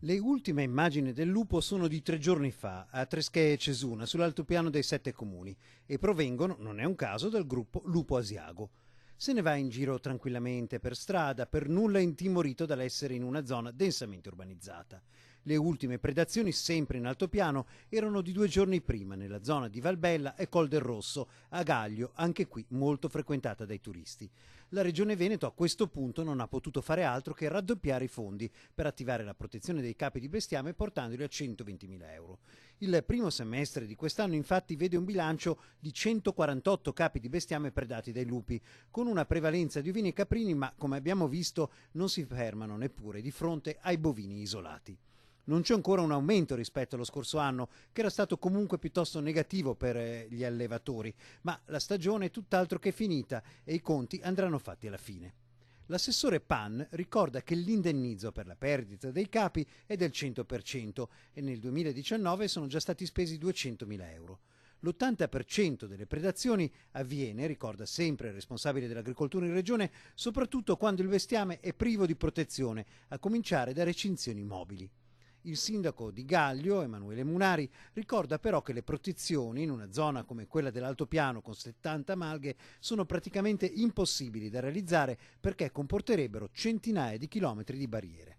Le ultime immagini del lupo sono di 3 giorni fa, a Tresché e Cesuna, sull'altopiano dei 7 comuni, e provengono, non è un caso, dal gruppo Lupo Asiago. Se ne va in giro tranquillamente per strada, per nulla intimorito dall'essere in una zona densamente urbanizzata. Le ultime predazioni, sempre in altopiano, erano di 2 giorni prima, nella zona di Valbella e Col del Rosso, a Gaglio, anche qui molto frequentata dai turisti. La Regione Veneto a questo punto non ha potuto fare altro che raddoppiare i fondi per attivare la protezione dei capi di bestiame portandoli a 120.000 euro. Il primo semestre di quest'anno infatti vede un bilancio di 148 capi di bestiame predati dai lupi, con una prevalenza di ovini e caprini, ma come abbiamo visto non si fermano neppure di fronte ai bovini isolati. Non c'è ancora un aumento rispetto allo scorso anno, che era stato comunque piuttosto negativo per gli allevatori, ma la stagione è tutt'altro che finita e i conti andranno fatti alla fine. L'assessore Pan ricorda che l'indennizzo per la perdita dei capi è del 100% e nel 2019 sono già stati spesi 200.000 euro. L'80% delle predazioni avviene, ricorda sempre il responsabile dell'agricoltura in regione, soprattutto quando il bestiame è privo di protezione, a cominciare da recinzioni mobili. Il sindaco di Gaglio, Emanuele Munari, ricorda però che le protezioni in una zona come quella dell'altopiano con 70 malghe sono praticamente impossibili da realizzare perché comporterebbero centinaia di chilometri di barriere.